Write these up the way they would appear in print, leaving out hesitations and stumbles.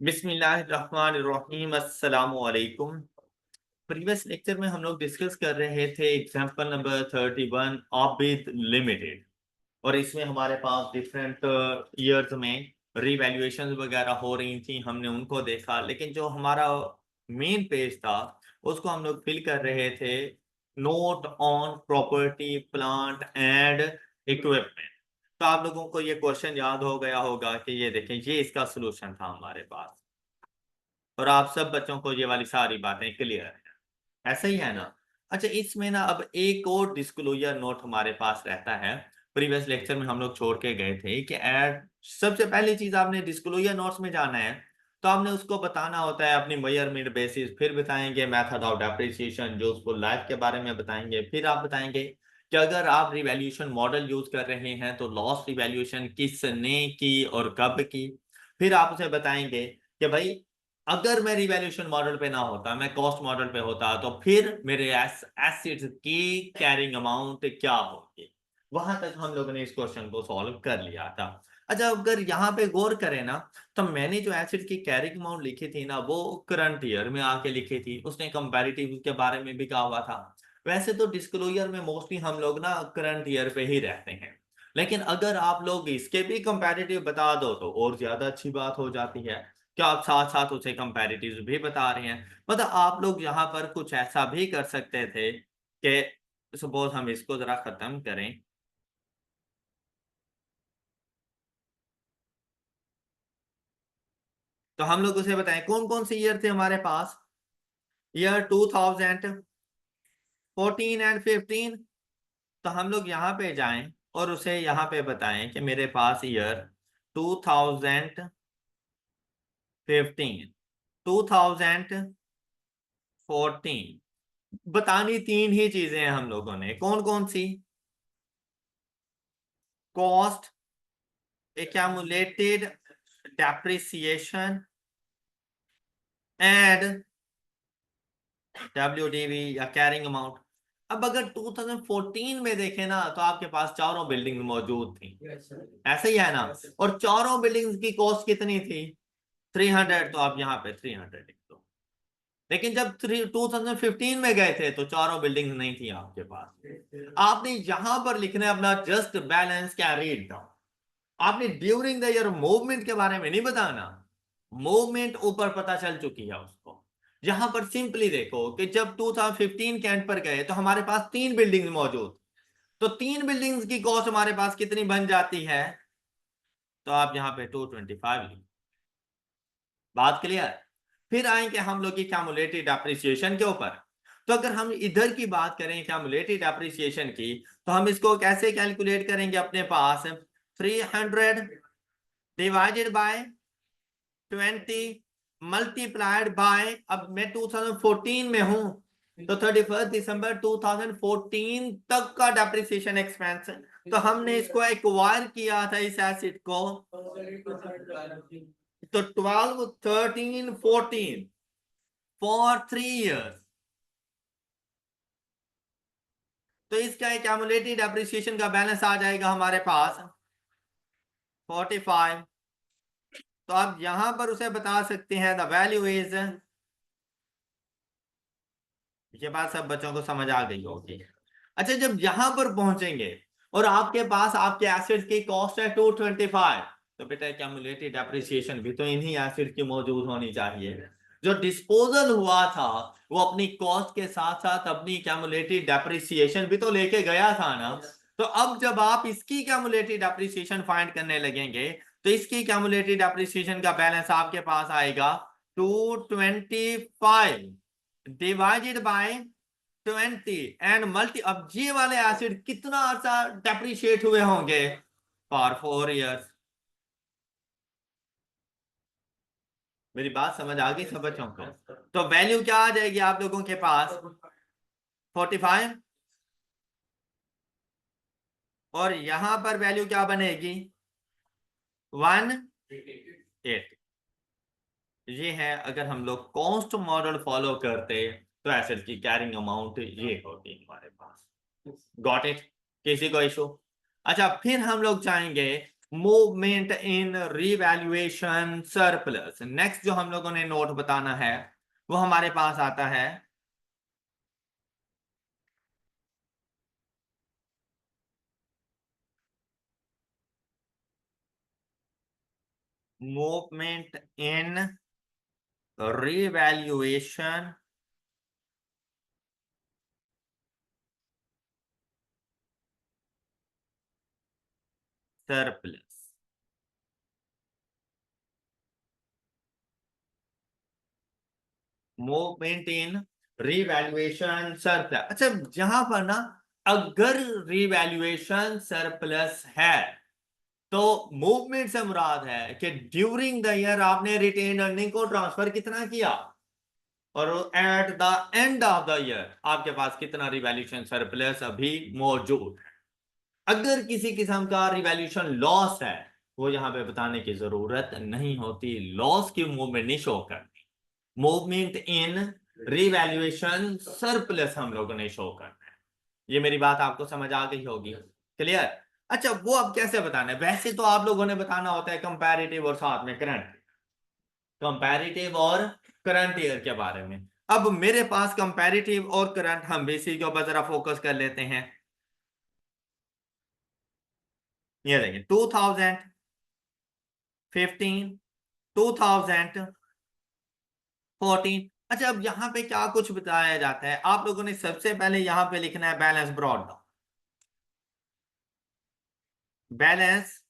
बिस्मिल्लाहिर्रहमानिर्रहीम अस्सलामु अलैकुम। प्रीवियस लेक्चर में हम लोग डिस्कस कर रहे थे एग्जांपल नंबर 31 आबिद लिमिटेड, और इसमें हमारे पास डिफरेंट ईयर्स में रीवैल्यूएशन वगैरह हो रही थी, हमने उनको देखा। लेकिन जो हमारा मेन पेज था उसको हम लोग फिल कर रहे थे note on property plant and equipment. तो आप लोगों को ये क्वेश्चन याद हो गया होगा कि ये देखें, ये इसका सोल्यूशन था हमारे पास, और आप सब बच्चों को ये वाली सारी बातें क्लियर है। ऐसा ही है ना? अच्छा, इसमें ना अब एक और डिस्क्लोजर नोट हमारे पास रहता है। प्रीवियस लेक्चर में हम लोग छोड़ के गए थे कि ऐड सबसे पहली चीज आपने डिस्क्लोजर नोट्स में जाना है, तो आपने उसको बताना होता है अपनी मेजरमेंट बेसिस, फिर बताएंगे मेथड ऑफ डेप्रिसिएशन, जो उसको लाइफ के बारे में बताएंगे, फिर आप बताएंगे कि अगर आप रिवैल्यूएशन मॉडल यूज कर रहे हैं तो लॉस रिवैल्यूएशन किसने की और कब की। फिर आप उसे बताएंगे कि भाई अगर मैं रिवैल्यूएशन मॉडल पे ना होता, मैं कॉस्ट मॉडल पे होता, तो फिर मेरे एसेट्स की कैरिंग अमाउंट क्या होगी। वहां तक हम लोगों ने इस क्वेश्चन को सॉल्व कर लिया था। अच्छा, अगर यहाँ पे गौर करें ना, तो मैंने जो एसेट की कैरिंग अमाउंट लिखी थी ना, वो करंट ईयर में आके लिखी थी। उसने कंपैरेटिव के बारे में भी कहा हुआ था। वैसे तो डिस्क्लोजर में मोस्टली हम लोग ना करंट ईयर पे ही रहते हैं, लेकिन अगर आप लोग इसके भी कंपैरेटिव बता दो तो और ज्यादा अच्छी बात हो जाती है। क्या आप साथ साथ उसे कंपैरेटिव भी बता रहे हैं? मतलब आप लोग यहाँ पर कुछ ऐसा भी कर सकते थे कि सपोज हम इसको जरा खत्म करें, तो हम लोग उसे बताएं कौन कौन से ईयर थे हमारे पास। Year 2014 and 15। तो हम लोग यहाँ पे जाएं और उसे यहाँ पे बताएं कि मेरे पास ईयर 2015, 2014। बतानी तीन ही चीजें हैं हम लोगों ने, कौन कौन सी? Cost, accumulated depreciation and WDV या कैरिंग अमाउंट। अब अगर 2014 में देखें ना, तो आपके पास चारों बिल्डिंग मौजूद थी, ऐसे ही है ना? और चारों बिल्डिंग्स की कॉस्ट कितनी थी? 300। तो आप यहाँ पे 300 लिख दो। लेकिन जब 2015 में गए थे तो चारों बिल्डिंग्स नहीं थी आपके पास। आपने यहां पर लिखना है अपना जस्ट बैलेंस कैरीड डाउन। आपने ड्यूरिंग द ईयर मूवमेंट के बारे में नहीं बताना। मूवमेंट ऊपर पता चल चुकी है उसको। यहां पर सिंपली देखो कि जब 2015 के एंड पर गए तो हमारे पास तीन बिल्डिंग मौजूद, तो तीन बिल्डिंग्स की कॉस्ट हमारे पास कितनी बन जाती है? तो आप यहां पे 225 लिखो। बात क्लियर? फिर आएंगे हम लोग की क्यूमुलेटिव डेप्रिसिएशन के ऊपर। तो अगर हम इधर की बात करें क्यूमुलेटिव डेप्रिसिएशन की, तो हम इसको कैसे कैलकुलेट करेंगे? अपने पास 300 डिवाइडेड बाय 20 मल्टीप्लाइड बाय, अब मैं 2014 में हूं, तो 31 दिसंबर 2014 तक का डेप्रिसिएशन एक्सपेंस। तो हमने इसको एक्वायर किया था इस एसेट को, तो 12, 13, 14 फॉर 3 इयर्स। तो इसका एक्यूमुलेटेड डेप्रिसिएशन का बैलेंस आ जाएगा हमारे पास 45। तो आप यहां पर उसे बता सकते हैं द वैल्यू इज, ये बात सब बच्चों को समझ आ गई होगी। अच्छा, जब यहां पर पहुंचेंगे और आपके पास आपके एसेट्स की कॉस्ट है 225, तो बेटा एक्यूमुलेटेड डेप्रिसिएशन भी तो इन्हीं एसेट की मौजूद होनी चाहिए। जो डिस्पोजल हुआ था वो अपनी कॉस्ट के साथ साथ अपनी एक्यूमुलेटेड डेप्रिसिएशन भी तो लेके गया था ना। तो अब जब आप इसकी एक्यूमुलेटेड डेप्रिसिएशन फाइंड करने लगेंगे, तो इसकी एक्यूमुलेटेड डेप्रिसिएशन का बैलेंस आपके पास आएगा 225 डिवाइडेड बाय 20 एंड मल्टी। अब ये वाले एसिड कितना अर्सा डेप्रिशिएट हुए होंगे? For 4 years. मेरी बात समझ आ गई सब बच्चों को? तो वैल्यू क्या आ जाएगी आप लोगों के पास? 45। और यहां पर वैल्यू क्या बनेगी? 180। ये है अगर हम लोग कॉस्ट मॉडल फॉलो करते तो एसेट की कैरिंग अमाउंट ये होती हमारे पास। Got it? किसी को इशू? अच्छा, फिर हम लोग चाहेंगे movement in revaluation surplus. Next जो हम लोगों ने नोट बताना है वो हमारे पास आता है movement in revaluation surplus. Movement in revaluation surplus. अच्छा, जहां पर ना अगर रिवैल्यूएशन सरप्लस है तो मूवमेंट से मुराद है कि ड्यूरिंग द ईयर आपने रिटेन अर्निंग को ट्रांसफर कितना किया और eight the end of the year आपके पास कितना रिवैल्यूएशन सरप्लस अभी मौजूद है। अगर किसी किस्म का रिवैल्यूएशन लॉस है वो यहां पे बताने की जरूरत नहीं होती, लॉस की मूवमेंट नहीं शो करती। मूवमेंट इन रिवैल्यूएशन सरप्लस हम लोगों ने शो करना है। ये मेरी बात आपको समझ आ गई होगी, क्लियर। अच्छा, वो अब कैसे बताना है? वैसे तो आप लोगों ने बताना होता है कंपैरेटिव और साथ में करंट, कंपैरेटिव और करंट ईयर के बारे में। अब मेरे पास कंपैरेटिव और करंट, हम भी इसी के ऊपर जरा फोकस कर लेते हैं। ये देखिए 2015, 2014। अच्छा, अब यहां पे क्या कुछ बताया जाता है? आप लोगों ने सबसे पहले यहां पे लिखना है balance brought down, balance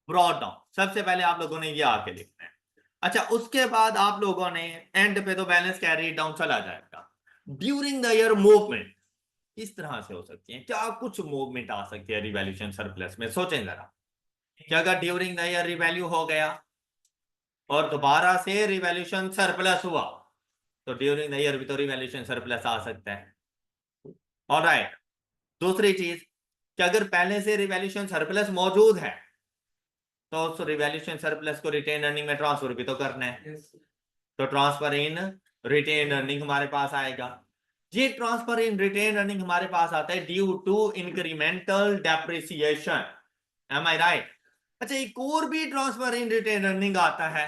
brought down सबसे पहले आप लोगों ने ये आके लिखना है। अच्छा, उसके बाद आप लोगों ने एंड पे तो बैलेंस कैरी डाउन चला जाएगा। ड्यूरिंग द ईयर मूवमेंट इस तरह से हो सकती है, क्या कुछ मूवमेंट आ सकती है रिवैल्यूएशन सरप्लस में? सोचें जरा कि अगर ड्यूरिंग द ईयर रिवैल्यू हो गया और दोबारा से रिवैल्यूएशन सरप्लस हुआ तो ड्यूरिंग द ईयर भी तो रिवैल्यूएशन सरप्लस आ सकता है। ऑलराइट, दूसरी चीज कि अगर पहले से रिवैल्यूएशन सरप्लस मौजूद है तो उस रिवैल्यूएशन सरप्लस को रिटेन अर्निंग में ट्रांसफर भी तो करना है। तो ट्रांसफर इन रिटेन अर्निंग हमारे पास आएगा। ये ट्रांसफर इन रिटेन अर्निंग हमारे पास आता है due to incremental depreciation. Am I right? अच्छा, एक और भी ट्रांसफर इन रिटेन अर्निंग आता है।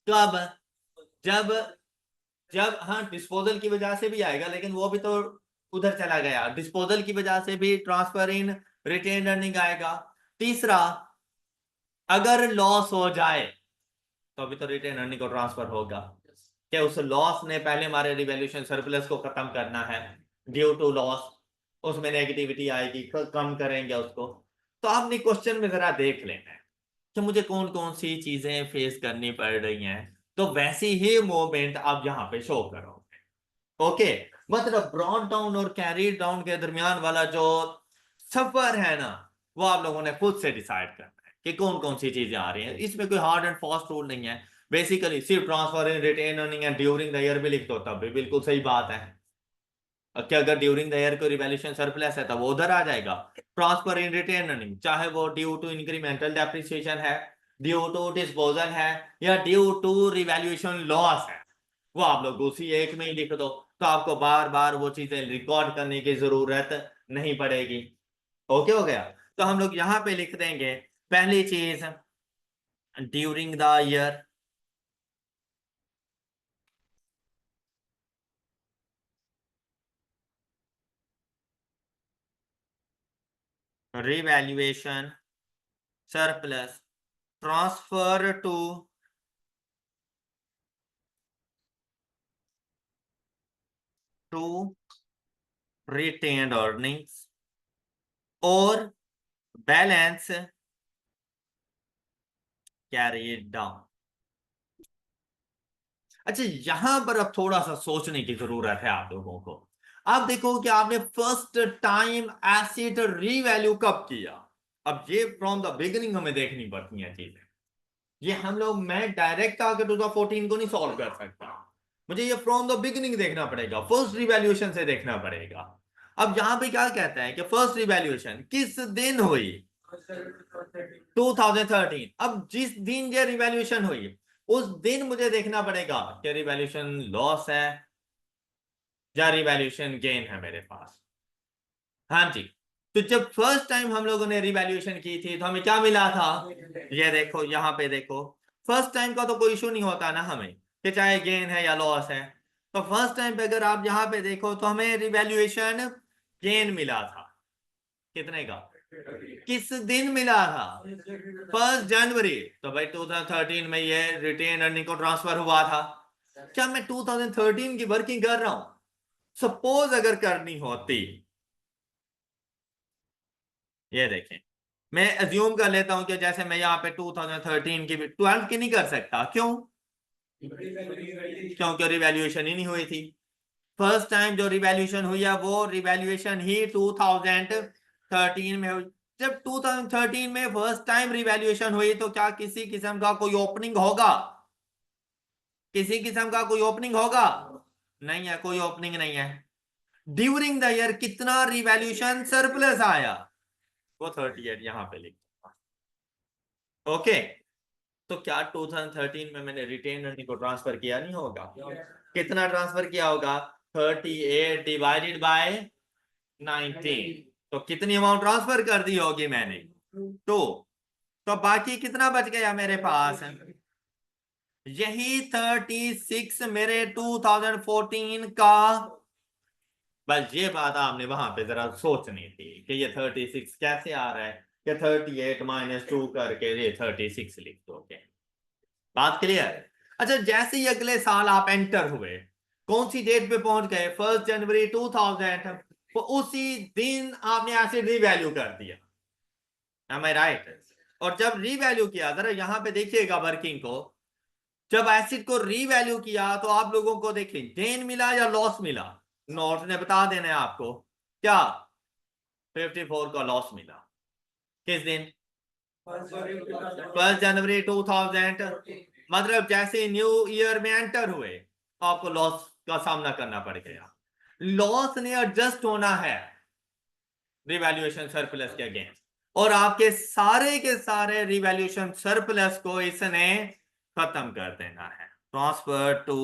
कब? जब जब हाँ, डिस्पोजल की वजह से भी आएगा, लेकिन वो भी तो उधर चला गया। डिस्पोजल की वजह से भी ट्रांसफर इन रिटेन अर्निंग आएगा। तीसरा, अगर लॉस हो जाए तो अभी तो रिटेन अर्निंग को ट्रांसफर होगा। क्या उस लॉस ने पहले हमारे रिवैल्यूएशन सरप्लस को खत्म करना है? ड्यू टू लॉस उसमें नेगेटिविटी आएगी, कम करेंगे उसको। तो आपने क्वेश्चन में जरा देख लेना है कि मुझे कौन कौन सी चीजें फेस करनी पड़ रही हैं, तो वैसी ही मूवमेंट आप यहाँ पे शो करोगे। ओके, मतलब ब्रॉड डाउन और कैरी डाउन के दरमियान वाला जो सफर है ना, वो आप लोगों ने खुद से डिसाइड करना है कि कौन कौन सी चीजें आ रही हैं। इसमें कोई हार्ड एंड फास्ट रूल नहीं है। बेसिकली सिर्फ transfer in retain earning and during the year भी लिख दो तब भी बिल्कुल सही बात है। क्या अगर ड्यूरिंग द ईयर को रिवैल्यूएशन सरप्लस है तो वो उधर आ जाएगा। ट्रांसफर इन रिटेन अर्निंग चाहे वो ड्यू टू इंक्रीमेंटल डेप्रिसिएशन है, ड्यू टू डिस्पोजल है, या ड्यू टू रिवैल्यूएशन लॉस है, वो आप लोग उसी एक में ही लिख दो। तो आपको बार बार वो चीजें रिकॉर्ड करने की जरूरत नहीं पड़ेगी। ओके हो गया? तो हम लोग यहां पे लिख देंगे पहली चीज during the year revaluation surplus transfer to retained earnings और बैलेंस कैरीड डाउन। अच्छा, यहां पर अब थोड़ा सा सोचने की जरूरत है आप लोगों को। आप देखो कि आपने फर्स्ट टाइम एसिड रीवैल्यू कब किया। अब ये फ्रॉम द बिगिनिंग हमें देखनी पड़ती है चीजें। ये हम लोग, मैं डायरेक्ट आके 2014 को नहीं सॉल्व कर सकता, मुझे ये फ्रॉम द बिगिनिंग देखना पड़ेगा, फर्स्ट रिवैल्यूएशन से देखना पड़ेगा। अब यहां पे क्या कहता है कि फर्स्ट रिवैल्यूएशन किस दिन हुई? 2013। अब जिस दिन ये रिवैल्यूएशन हुई उस दिन मुझे देखना पड़ेगा कि रिवैल्यूएशन लॉस है या रिवैल्यूएशन गेन है मेरे पास। हाँ जी, तो जब फर्स्ट टाइम हम लोगों ने रिवैल्यूएशन की थी तो हमें क्या मिला था, ये देखो यहाँ पे देखो, फर्स्ट टाइम का तो कोई इशू नहीं होता ना हमें कि चाहे गेन है या लॉस है। तो फर्स्ट टाइम पे अगर आप यहाँ पे देखो तो हमें रिवैल्यूएशन गेन मिला था, कितने का, किस दिन मिला था, 1 जनवरी। तो भाई 2013 में ये रिटेन अर्निंग को ट्रांसफर हुआ था। क्या मैं 2013 की वर्किंग कर रहा हूं? सपोज अगर करनी होती, ये देखें, मैं अज्यूम कर लेता हूं कि जैसे मैं यहाँ पे 2013 की भी 12 की नहीं कर सकता, क्यों? क्योंकि रिवैल्यूएशन ही नहीं हुई थी। फर्स्ट टाइम जो रिवैल्यूएशन हुई है वो रिवैल्यूएशन ही 2013 में हुई। जब 2013 में फर्स्ट टाइम रिवैल्यूएशन हुई तो क्या किसी किस्म का कोई ओपनिंग होगा? किसी किस्म का कोई ओपनिंग होगा? नहीं है, कोई ओपनिंग नहीं है। ड्यूरिंग द ईयर कितना रिवैल्यूएशन सरप्लस आया, वो 38 यहां पे लिख। ओके, तो क्या 2013 में मैंने रिटेन अर्निंग को ट्रांसफर किया नहीं होगा? कितना ट्रांसफर किया होगा? 38 डिवाइडेड बाय 19। तो कितनी अमाउंट ट्रांसफर कर दी होगी मैंने? तो बाकी कितना बच गया मेरे पास? यही 36 मेरे 2014 का। बस ये बात आपने वहां पे जरा सोचनी थी कि ये 36 कैसे आ रहा है, कि 38 माइनस 2 करके ये 36 लिख दोगे। बात क्लियर? अच्छा, जैसे ही अगले साल आप एंटर हुए, कौन सी डेट पे पहुंच गए? 1 जनवरी 2000। तो उसी दिन आपने एसिड रीवैल्यू कर दिया, एम आई राइट? और जब रीवैल्यू किया, जरा यहां पे देखिएगा वर्किंग को, जब एसिड को रीवैल्यू किया तो आप लोगों को देखिए गेन मिला या लॉस मिला? नोट ने बता देना है आपको क्या, 54 का लॉस मिला। किस दिन? 1 जनवरी 2000। मतलब जैसे न्यू ईयर में एंटर हुए तो आपको लॉस का सामना करना पड़ गया। लॉस ने एडजस्ट होना है रिवैल्यूएशन सरप्लस के अगेंस्ट, और आपके सारे के सारे रिवैल्यूएशन सरप्लस को इसने खत्म कर देना है, ट्रांसफर टू।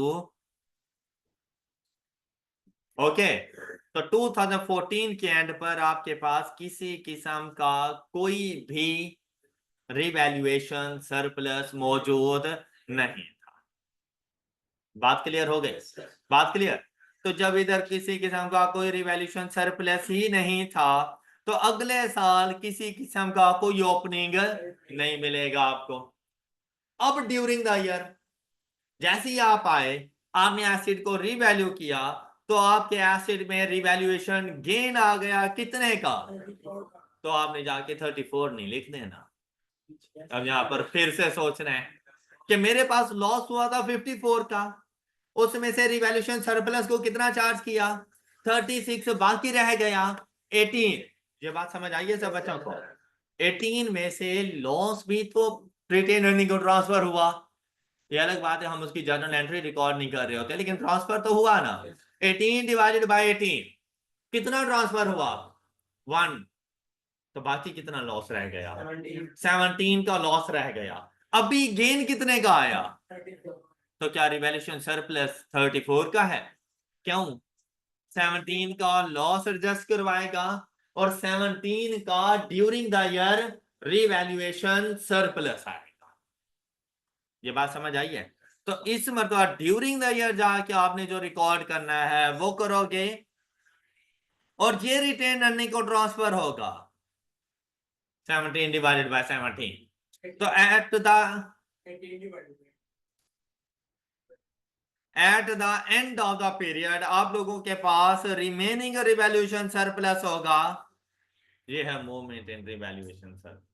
ओके, तो 2014 के एंड पर आपके पास किसी किस्म का कोई भी रिवैल्यूएशन सरप्लस मौजूद नहीं था। बात क्लियर हो गई? बात क्लियर? तो जब इधर किसी किस्म का कोई रिवैल्यूएशन सरप्लस ही नहीं था तो अगले साल किसी किस्म का कोई ओपनिंग नहीं मिलेगा आपको। अब ड्यूरिंग द ईयर जैसे ही आप आए, आपने एसिड को रिवैल्यू किया तो आपके एसिड में रिवैल्यूएशन गेन आ गया, कितने का? तो आपने जाके 34 नहीं लिख देना। अब यहां पर फिर से सोचना है कि मेरे पास लॉस हुआ था 54 का, उसमें से रिवैल्यूएशन सरप्लस को कितना चार्ज किया? 36, बाकी रह गया 18। ये बात समझ आई है सब बच्चों को? 18 में से लॉस भी तो रिटेन अर्निंग को ट्रांसफर हुआ। ये अलग बात है हम उसकी जर्नल एंट्री रिकॉर्ड नहीं कर रहे होते, लेकिन ट्रांसफर तो हुआ ना। 18 डिवाइडेड बाय 18 कितना ट्रांसफर हुआ? 1। तो बाकी कितना लॉस रह गया? 17 का लॉस रह गया। अभी गेन कितने का आया? तो क्या रिवैल्यूएशन सरप्लस 34 का है? क्यों? 17 का लॉस एडजस्ट करवाएगा और 17 का during the year revaluation surplus आएगा। ये बात समझ आई है? तो इस मरतबा ड्यूरिंग द ईयर जाके आपने जो रिकॉर्ड करना है वो करोगे, और ये रिटेन अर्निंग को ट्रांसफर होगा 17 डिवाइडेड बाय 17। तो at the end of the period आप लोगों के पास रिमेनिंग रिवैल्यूएशन सरप्लस होगा। ये है मूवमेंट इन रिवैल्यूएशन सरप्लस।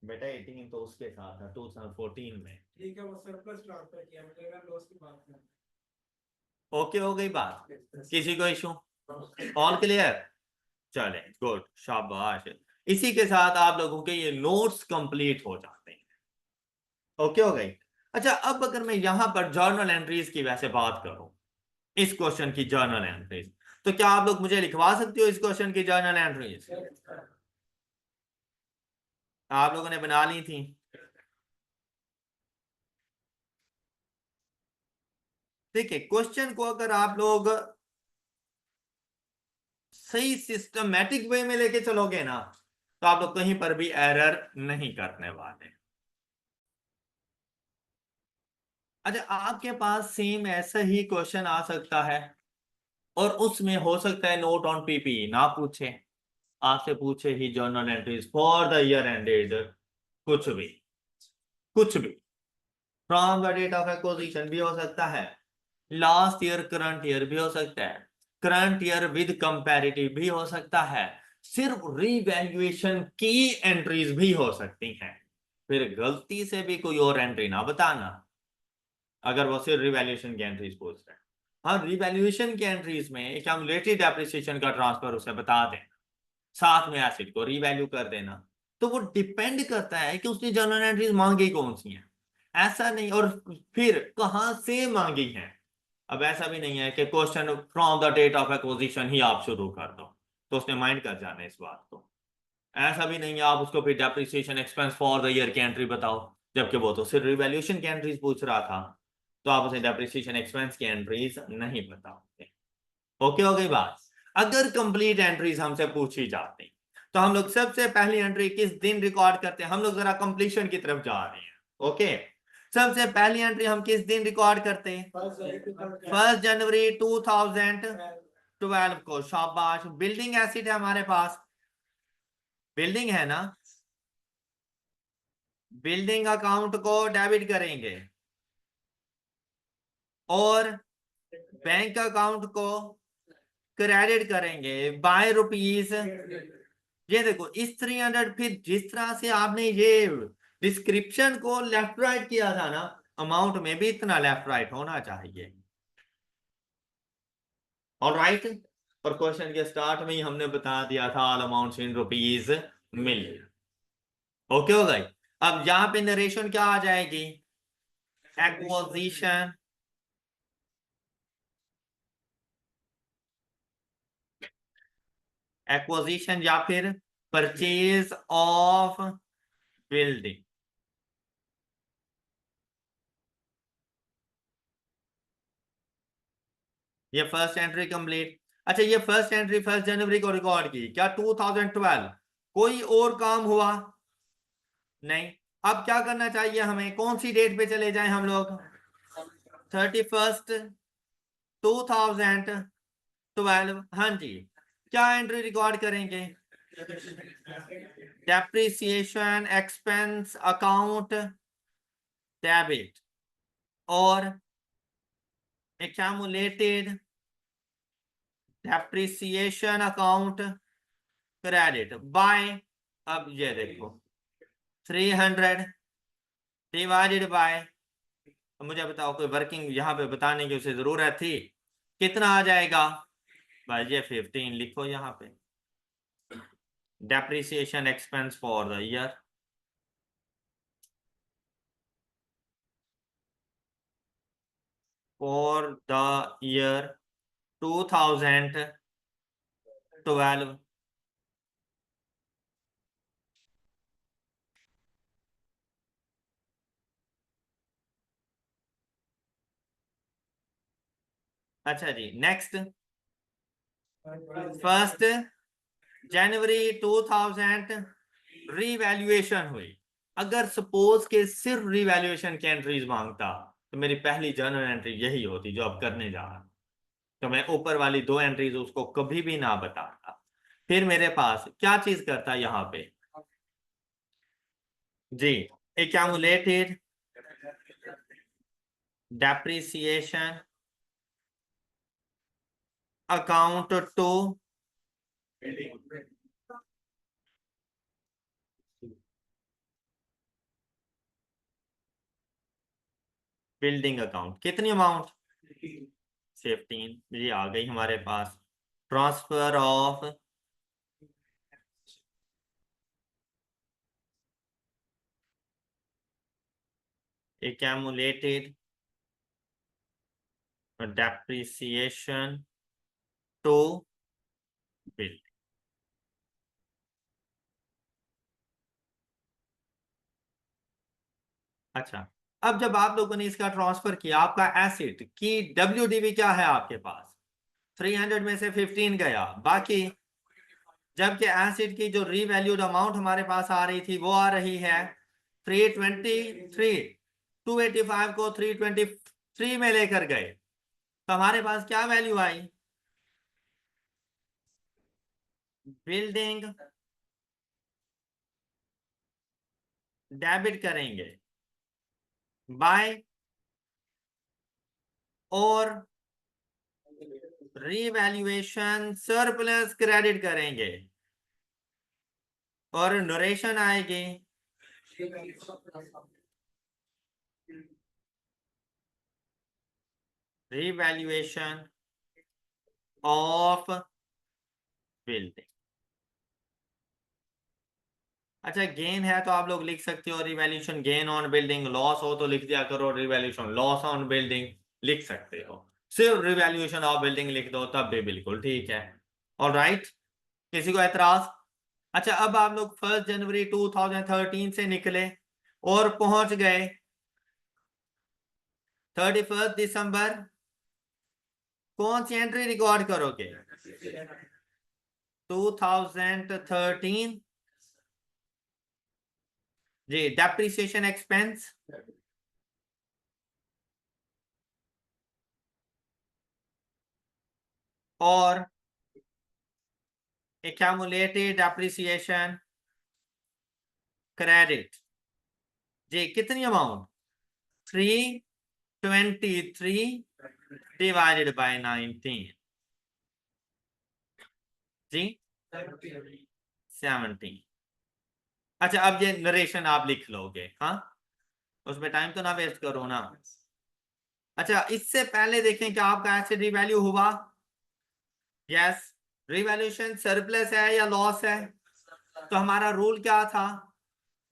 बेटा 18 तो उसके साथ था 2014 में। ठीक है, वो सरप्लस ट्रांसफर किया, मतलब लॉस की बात है। ओके, हो गई बात? किसी को इशू? All clear? चले, गुड, शाबाश। इसी के साथ आप लोगों के ये नोट्स कंप्लीट हो जाते हैं। ओके, हो गई? अच्छा, अब अगर मैं यहां पर जर्नल एंट्रीज की वैसे बात करूं, इस क्वेश्चन की जर्नल एंट्रीज, तो क्या आप लोग मुझे लिखवा सकते हो इस क्वेश्चन की जर्नल एंट्रीज? आप लोगों ने बना ली थी? देखिए, क्वेश्चन को अगर आप लोग सही सिस्टमैटिक वे में लेके चलोगे ना तो आप लोग कहीं पर भी एरर नहीं करने वाले। अच्छा, आपके पास सेम ऐसा ही क्वेश्चन आ सकता है और उसमें हो सकता है नोट ऑन पीपी ना पूछे, आपसे पूछे ही journal entries for the year ended, कुछ भी, कुछ भी, from the date of acquisition भी हो सकता है, लास्ट ईयर करंट ईयर भी हो सकता है, करंट ईयर विद कंपैरेटिव भी हो सकता है, सिर्फ रीवैल्यूएशन की एंट्रीज भी हो सकती हैं। फिर गलती से भी कोई और एंट्री ना बताना अगर वो सिर्फ रिवैल्यूएशन की एंट्रीज पूछ रहे हैं। हाँ, रिवैल्यूएशन की एंट्रीज में एक्यूमुलेटेड डेप्रिसिएशन का ट्रांसफर उसे बता दें, साथ में एसिड को रीवैल्यू कर देना। तो वो डिपेंड करता है कि उसने जर्नल एंट्रीज मांगी कौन सी हैं, ऐसा नहीं, और फिर कहां से मांगी हैं। अब ऐसा भी नहीं है कि question from the date of acquisition ही आप शुरू कर दो तो उसने माइंड कर जाना है इस बात को। ऐसा भी नहीं है आप उसको फिर depreciation expense for the year की एंट्री बताओ, जबकि वो तो सिर्फ रिवैल्यूएशन की एंट्रीज पूछ रहा था, तो आप उसे डेप्रिसिएशन एक्सपेंस की एंट्रीज नहीं बताओगे। ओके, हो गई बात। अगर कंप्लीट एंट्रीज हमसे पूछी जाती तो हम लोग सबसे पहली एंट्री किस दिन रिकॉर्ड करते हैं, हम लोग जरा कंप्लीशन की तरफ जा रहे हैं। ओके, सबसे पहली एंट्री हम किस दिन रिकॉर्ड करते हैं, 1 जनवरी 2012 को। शाबाश, बिल्डिंग एसिड है हमारे पास, बिल्डिंग है ना, बिल्डिंग अकाउंट को डेबिट करेंगे और बैंक अकाउंट को क्रेडिट करेंगे बाय रुपीज। ये देखो इस 300, फिर जिस तरह से आपने ये डिस्क्रिप्शन को लेफ्ट राइट किया था ना, अमाउंट में भी इतना लेफ्ट राइट होना चाहिए। ऑलराइट, और क्वेश्चन के स्टार्ट में ही हमने बता दिया था all amounts in rupees million. Okay हो गई। अब यहां पे नरेशन क्या आ जाएगी, एक्विजिशन, एक्विजिशन या फिर परचेज ऑफ बिल्डिंग। ये फर्स्ट एंट्री कंप्लीट। अच्छा, ये फर्स्ट एंट्री 1 जनवरी को रिकॉर्ड की, क्या 2012 कोई और काम हुआ नहीं। अब क्या करना चाहिए हमें, कौन सी डेट पे चले जाएं हम लोग, 31 2012। हाँ जी, क्या एंट्री रिकॉर्ड करेंगे, डेप्रिसिएशन एक्सपेंस अकाउंट डेबिट और accumulated depreciation account credit by. अब ये देखो 300 डिवाइडेड बाय, मुझे बताओ कोई वर्किंग यहाँ पे बताने की उसे जरूरत थी, कितना आ जाएगा भाई, ये 15 लिखो यहाँ पे, depreciation expense for the year, for the year 2012। अच्छा जी, नेक्स्ट 1 जनवरी 2000 रीवैल्यूएशन हुई। अगर सपोज के सिर्फ रीवैल्यूएशन की एंट्रीज मांगता तो मेरी पहली जर्नल एंट्री यही होती जो अब करने जा रहा, तो मैं ऊपर वाली दो एंट्रीज उसको कभी भी ना बताता। फिर मेरे पास क्या चीज करता यहाँ पे जी, accumulated depreciation account to building account, कितनी अमाउंट 15, ये आ गई हमारे पास, transfer of accumulated depreciation to bill। अच्छा, अब जब आप लोगों ने इसका ट्रांसफर किया, आपका एसेट की WDV क्या है आपके पास, 300 में से 15 गया, बाकी जबकि एसिड की जो रीवैल्यूड अमाउंट हमारे पास आ रही थी वो आ रही है 323। 285 को 323 में लेकर गए तो हमारे पास क्या वैल्यू आई? बिल्डिंग डेबिट करेंगे बाय और रीवैल्यूएशन सरप्लस क्रेडिट करेंगे और नरेशन आएगी रीवैल्यूएशन ऑफ बिल्डिंग। अच्छा, गेन है तो आप लोग लिख सकते हो revaluation gain on building, loss हो तो लिख दिया करो रिवैल्यूएशन लॉस ऑन बिल्डिंग, लिख सकते हो। सिर्फ रिवैल्यूएशन ऑफ बिल्डिंग लिख दो तब भी बिल्कुल ठीक है। ऑलराइट, किसी को एतराज? अच्छा, अब आप लोग 1 जनवरी 2013 से निकले और पहुंच गए 31 दिसंबर, कौन सी एंट्री रिकॉर्ड करोगे? 2013 जी, डेप्रिसिएशन एक्सपेंस और एक्यूमुलेटेड डेप्रिसिएशन क्रेडिट जी, कितनी अमाउंट? 323 डिवाइडेड बाय 19 जी, 17। अच्छा, अब ये नरेशन आप लिख लोगे, हाँ, उसमें टाइम तो ना वेस्ट करो ना। अच्छा, इससे पहले देखें कि आपका एसिड रिवैल्यू हुआ? यस, रिवैल्यूएशन सरप्लस है या लॉस है? तो हमारा रूल क्या था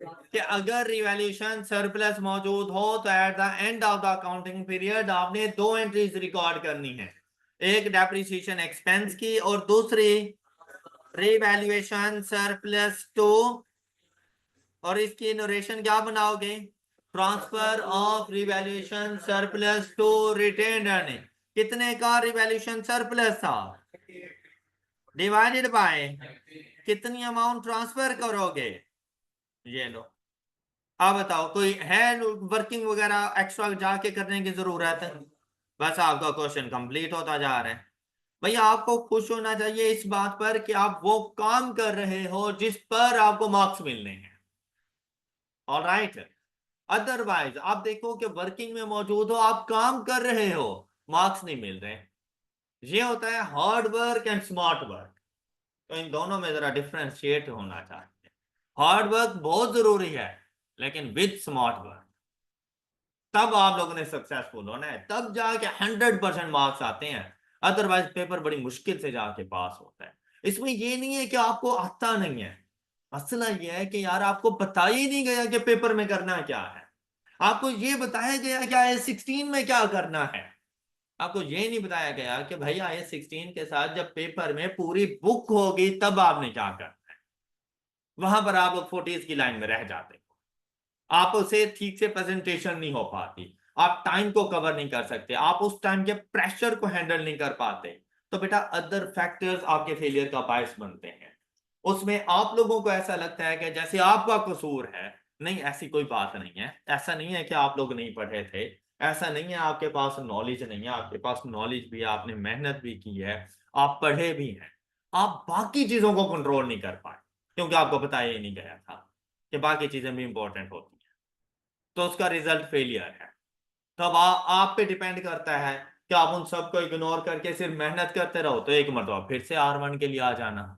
कि अगर रिवैल्यूएशन सरप्लस मौजूद हो तो at the end of the accounting period आपने दो एंट्रीज रिकॉर्ड करनी है, एक डेप्रिसिएशन एक्सपेंस की और दूसरी रिवैल्यूएशन सरप्लस टू, और इसकी नोरेशन क्या बनाओगे? Transfer of revaluation surplus to retained earning. कितने का रिवैल्यूएशन सरप्लस था? डिवाइडेड बाय कितनी अमाउंट ट्रांसफर करोगे? ये लो। अब बताओ, कोई है वर्किंग वगैरह एक्स्ट्रा जाके करने की जरूरत है? बस आपका क्वेश्चन कंप्लीट होता जा रहा है। भैया आपको खुश होना चाहिए इस बात पर कि आप वो काम कर रहे हो जिस पर आपको मार्क्स मिलने हैं। ऑलराइट, अदरवाइज आप देखो कि वर्किंग में मौजूद हो, आप काम कर रहे हो, मार्क्स नहीं मिल रहे। ये होता है hard work and smart work, तो इन दोनों में जरा डिफरेंशिएट होना चाहिए। हार्ड वर्क बहुत जरूरी है लेकिन विद स्मार्ट वर्क, तब आप लोगों ने सक्सेसफुल होना है, तब जाके 100% मार्क्स आते हैं। अदरवाइज पेपर बड़ी मुश्किल से जाके पास होता है। इसमें ये नहीं है कि आपको आता नहीं है, मसला ये है कि यार आपको बताया ही नहीं गया कि पेपर में करना क्या है। आपको ये बताया गया कि IAS 16 में क्या करना है, आपको ये नहीं बताया गया कि भाई IAS 16 के साथ जब पेपर में पूरी बुक होगी तब आपने क्या करना है। वहां पर आप लोग 40s की लाइन में रह जाते हो, आप उसे ठीक से प्रेजेंटेशन नहीं हो पाती, आप टाइम को कवर नहीं कर सकते, आप उस टाइम के प्रेशर को हैंडल नहीं कर पाते, तो बेटा अदर फैक्टर्स आपके फेलियर का बायस बनते हैं। उसमें आप लोगों को ऐसा लगता है कि जैसे आपका कसूर है। नहीं, ऐसी कोई बात नहीं है। ऐसा नहीं है कि आप लोग नहीं पढ़े थे, ऐसा नहीं है आपके पास नॉलेज नहीं है, आपके पास नॉलेज भी है, आपने मेहनत भी की है, आप पढ़े भी हैं। आप बाकी चीजों को कंट्रोल नहीं कर पाए क्योंकि आपको बताया ही नहीं गया था कि बाकी चीजें भी इंपॉर्टेंट होती हैं, तो उसका रिजल्ट फेलियर है। तो अब आप पे डिपेंड करता है कि आप उन सबको इग्नोर करके सिर्फ मेहनत करते रहो तो एक मरतबा फिर से R1 के लिए आ जाना।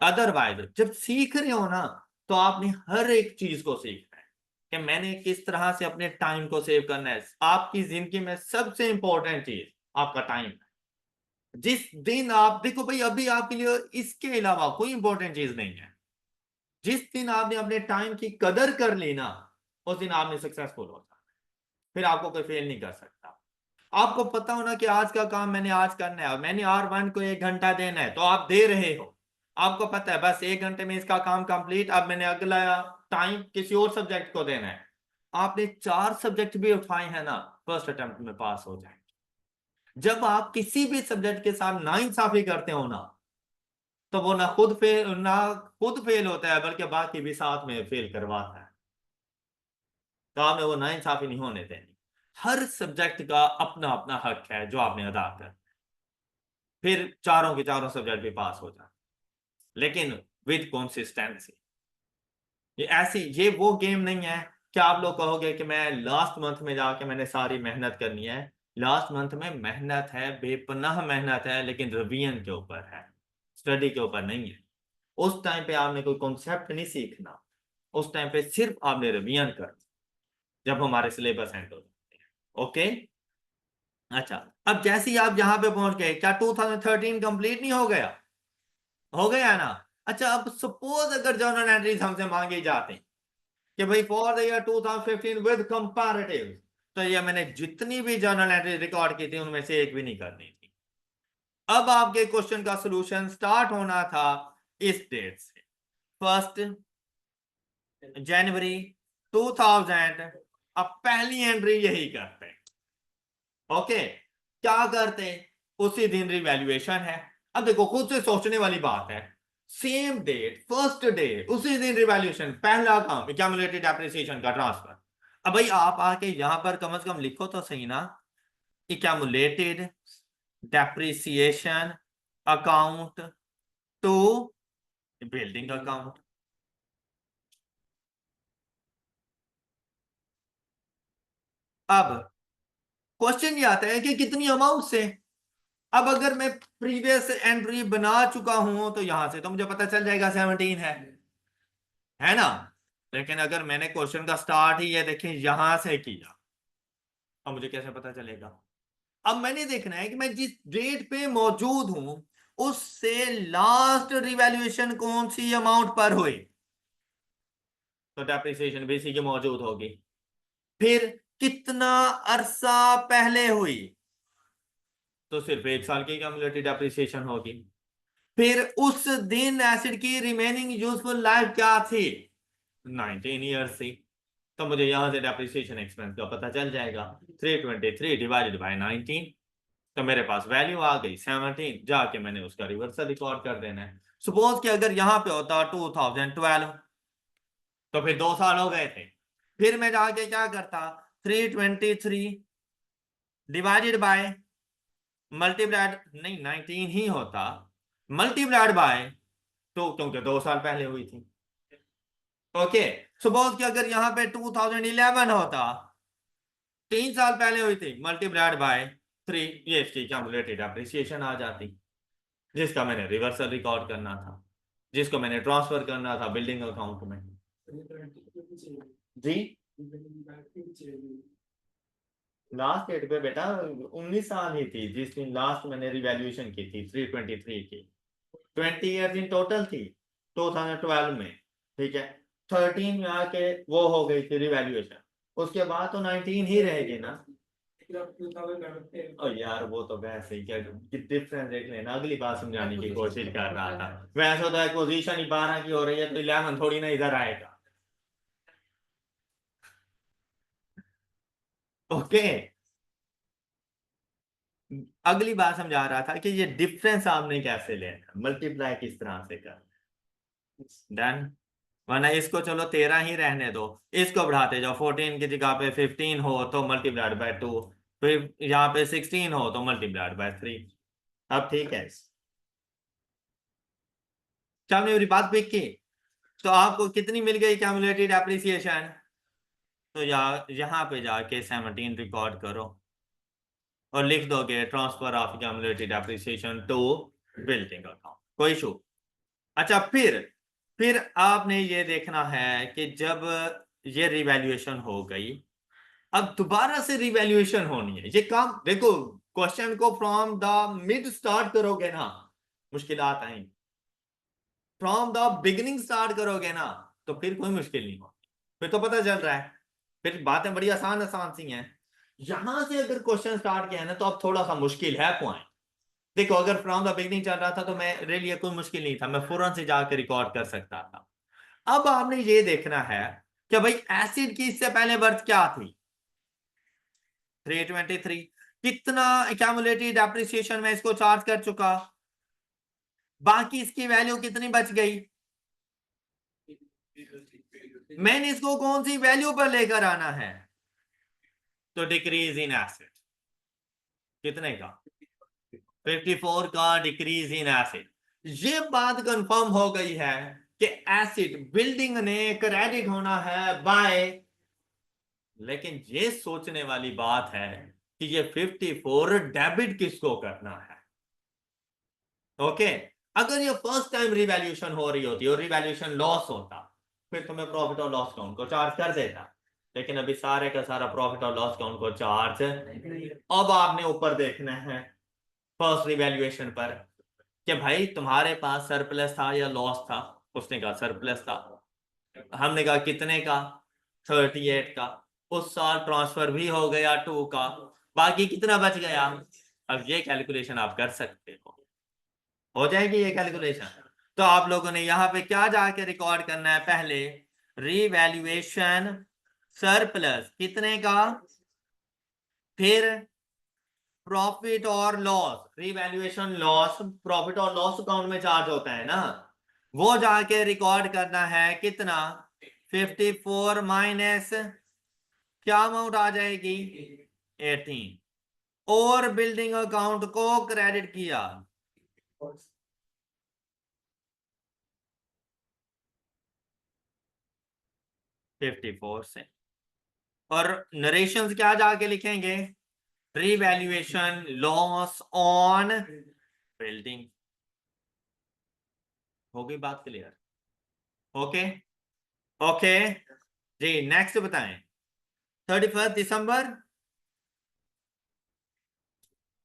अदरवाइज जब सीख रहे हो ना तो आपने हर एक चीज को सीखना है कि मैंने किस तरह से अपने टाइम को सेव करना है। आपकी जिंदगी में सबसे इंपॉर्टेंट चीज आपका टाइम है। जिस दिन आप देखो भाई, अभी आपके लिए इसके अलावा कोई इंपॉर्टेंट चीज नहीं है। जिस दिन आपने अपने टाइम की कदर कर ली ना, उस दिन आपने सक्सेसफुल हो जाना, फिर आपको कोई फेल नहीं कर सकता। आपको पता होना कि आज का काम मैंने आज करना है और मैंने R1 को 1 घंटा देना है तो आप दे रहे हो। आपको पता है बस 1 घंटे में इसका काम कंप्लीट, अब मैंने अगला टाइम किसी और सब्जेक्ट को देना है। आपने 4 सब्जेक्ट भी उठाए हैं ना, फर्स्ट अटेम्प्ट में पास हो जाएंगे। जब आप किसी भी सब्जेक्ट के साथ नाइंसाफी करते हो ना, तो वो ना खुद फेल होता है बल्कि बाकी भी साथ में फेल करवाता है। तो आपने वो नाइंसाफी नहीं होने देनी। हर सब्जेक्ट का अपना अपना हक है जो आपने अदा कर, फिर चारों के चारों सब्जेक्ट भी पास हो जाए, लेकिन विद कंसिस्टेंसी। ये वो गेम नहीं है कि आप लोग कहोगे कि मैं लास्ट मंथ में जाके मैंने सारी मेहनत करनी है। लास्ट मंथ में मेहनत है, बेपनाह मेहनत है, लेकिन रिवीजन के ऊपर है, स्टडी के ऊपर नहीं है। उस टाइम पे आपने कोई कॉन्सेप्ट नहीं सीखना, उस टाइम पे सिर्फ आपने रिवीजन कर, जब हमारे सिलेबस एंड हो जाते हैं। ओके। अच्छा, अब जैसे ही आप यहां पे पहुंच गए, क्या 2013 कंप्लीट नहीं हो गया? हो गया ना। अच्छा, अब सपोज अगर जर्नल एंट्रीज हमसे मांगे जाते हैं कि भाई for the year 2015 with comparative, तो ये मैंने जितनी भी जर्नल एंट्री रिकॉर्ड की थी उनमें से एक भी नहीं करनी थी। अब आपके क्वेश्चन का सॉल्यूशन स्टार्ट होना था इस डेट से, 1 जनवरी 2000। अब पहली एंट्री यही करते हैं। ओके, क्या करते हैं? उसी दिन रिवैल्यूएशन है। अब देखो, खुद से सोचने वाली बात है, सेम डेट, फर्स्ट डे, उसी दिन रिवैल्यूएशन, पहला काम एक्यूमुलेटेड डेप्रिसिएशन का ट्रांसफर। अब भाई आप आके यहां पर कम से कम लिखो तो सही ना, accumulated depreciation account to building account. अब क्वेश्चन ये आता है कि कितनी अमाउंट से। अब अगर मैं प्रीवियस एंट्री बना चुका हूं तो यहां से तो मुझे पता चल जाएगा 17 है ना। लेकिन अगर मैंने क्वेश्चन का स्टार्ट ही ये देखिए यहां से किया, अब मुझे कैसे पता चलेगा? अब मैंने देखना है कि मैं जिस डेट पे मौजूद हूं उससे लास्ट रिवैल्यूएशन कौन सी अमाउंट पर हुई, तो डेप्रिसिएशन भी इसी की मौजूद होगी। फिर कितना अरसा पहले हुई, तो सिर्फ 1 साल की क्यूमुलेटेड डेप्रिसिएशन होगी। फिर उस दिन एसिड की रिमेनिंग यूजफुल लाइफ क्या थी, 19 ईयर्स थी। तो मुझे यहां से डेप्रिसिएशन एक्सपेंस का पता चल जाएगा, 323 डिवाइडेड बाय 19। तो मेरे पास वैल्यू आ गई 17, जाके मैंने उसका रिवर्सल रिकॉर्ड कर देना है। सपोज कि अगर यहां पे होता 2012, तो फिर 2 साल हो गए थे। फिर मैं जाके क्या करता, 323 डिवाइडेड बाय, मल्टीप्लाइड नहीं 19 ही होता, मल्टीप्लाइड बाय 2, क्योंकि 2 साल पहले हुई थी। ओके, सपोज कि अगर यहाँ पे 2011 होता, 3 साल पहले हुई थी, मल्टीप्लाइड बाय 3, ये इसकी क्यूमुलेटेड एप्रिसिएशन आ जाती, जिसका मैंने रिवर्सल रिकॉर्ड करना था, जिसको मैंने ट्रांसफर करना था बिल्डिंग अकाउंट में। जी, लास्ट डेट पे बेटा 19 साल ही थी जिस दिन लास्ट मैंने रिवैल्यूएशन की थी 323 की। 20 ईयर्स इन टोटल थी 2012 में, ठीक है। 13 में आके वो हो गई थी रिवैल्यूएशन, उसके बाद तो 19 ही रहेगी ना। और यार वो तो वैसे ही क्या डिफरेंस देख लेना, अगली बात समझाने की कोशिश कर रहा था। वैसे तो एक्विजिशन ही 12 की हो रही है, तो 11 थोड़ी ना इधर आएगा। ओके, अगली बात समझा रहा था कि ये डिफरेंस आपने कैसे लेना, मल्टीप्लाई किस तरह से करना। डन। वरना इसको चलो 13 ही रहने दो, इसको बढ़ाते जाओ, 14 की जगह पे 15 हो तो मल्टीप्लाइड बाय 2, फिर यहाँ पे 16 हो तो मल्टीप्लाइड बाय 3। अब ठीक है, क्या आपने मेरी बात पिक की? तो आपको कितनी मिल गई क्यूमुलेटेड एप्रिसिएशन? तो यहाँ पे जाके 17 रिकॉर्ड करो और लिख दोगे transfer of cumulated appreciation to building account, कोई इशू? अच्छा, फिर आपने ये देखना है कि जब ये रिवैल्यूएशन हो गई, अब दोबारा से रिवैल्यूएशन होनी है। ये काम देखो, क्वेश्चन को फ्रॉम द मिड स्टार्ट करोगे ना, मुश्किलात आएंगी। फ्रॉम द बिगिनिंग स्टार्ट करोगे ना, तो फिर कोई मुश्किल नहीं होगी, फिर तो पता चल रहा है, फिर बातें बड़ी आसान आसान सी हैं। यहां से अगर क्वेश्चन स्टार्ट किया है ना, तो अब थोड़ा सा मुश्किल है पॉइंट। देखो, अगर फ्रॉम द बिगिनिंग चल रहा था तो मेरे लिए कोई मुश्किल नहीं था, मैं फौरन से जाकर रिकॉर्ड कर सकता था। अब आपने ये देखना है कि भाई एसिड की इससे पहले बर्थ क्या थी, 323। कितना एक्यूमुलेटेड डेप्रिसिएशन मैं इसको चार्ज कर चुका, बाकी इसकी वैल्यू कितनी बच गई, मैंने इसको कौन सी वैल्यू पर लेकर आना है, तो डिक्रीज इन एसिड कितने का, 54 का डिक्रीज इन एसिड। ये बात कंफर्म हो गई है कि एसिड बिल्डिंग ने क्रेडिट होना है बाय, लेकिन ये सोचने वाली बात है कि ये 54 डेबिट किसको करना है। ओके, अगर ये फर्स्ट टाइम रिवैल्यूएशन हो रही होती और रिवैल्यूएशन लॉस होता, फिर तो मैं प्रॉफिट और लॉस काउंट को चार्ज कर देता, लेकिन अभी सारे का सारा प्रॉफिट और लॉस काउंट को चार्ज अब आपने ऊपर देखना है फर्स्ट रिवैल्यूएशन पर कि भाई तुम्हारे पास सरप्लस था या लॉस था। उसने कहा सरप्लस था, हमने कहा कितने का, 38 का। उस साल ट्रांसफर भी हो गया 2 का, बाकी कितना बच गया। अब ये कैलकुलेशन आप कर सकते हो जाएगी ये कैलकुलेशन। तो आप लोगों ने यहाँ पे क्या जाके रिकॉर्ड करना है, पहले रिवैल्यूएशन सरप्लस कितने का, फिर प्रॉफिट और लॉस, रिवैल्यूएशन लॉस प्रॉफिट और लॉस अकाउंट में चार्ज होता है ना, वो जाके रिकॉर्ड करना है कितना, 54 माइनस क्या अमाउंट आ जाएगी, 18, और बिल्डिंग अकाउंट को क्रेडिट किया, फिफ्टी फोर से। और नरेशंस क्या जाके लिखेंगे, रिवैल्यूएशन लॉस ऑन बिल्डिंग। हो गई बात क्लियर। ओके ओके जी, नेक्स्ट बताएं। 31 दिसंबर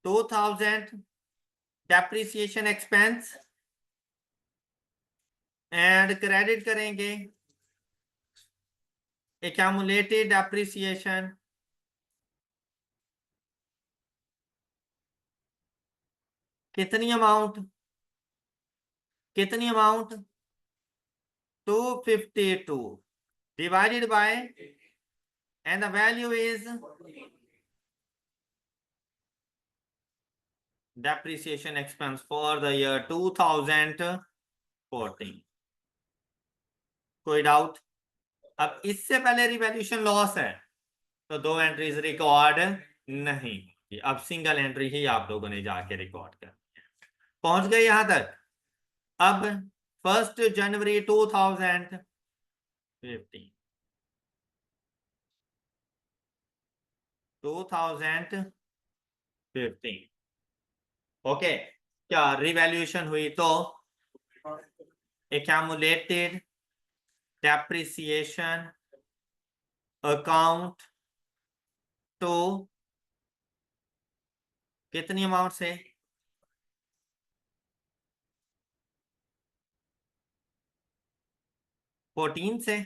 2000 डेप्रिसिएशन एक्सपेंस एंड क्रेडिट करेंगे एक्यूमुलेटेड डेप्रिसिएशन, कितनी अमाउंट, कितनी amount, 252 divided by, and the value is depreciation expense for the year 2014। कोई डाउट। अब इससे पहले रिवैल्यूएशन लॉस है तो दो एंट्रीज रिकॉर्ड नहीं, अब सिंगल एंट्री ही आप लोगों ने जाके रिकॉर्ड कर, पहुंच गए यहां तक। अब 1 जनवरी 2015, 2015 ओके, क्या रिवैल्यूएशन हुई तो एक्यूमुलेटेड डेप्रिसिएशन अकाउंट तो कितनी अमाउंट से, 14 से,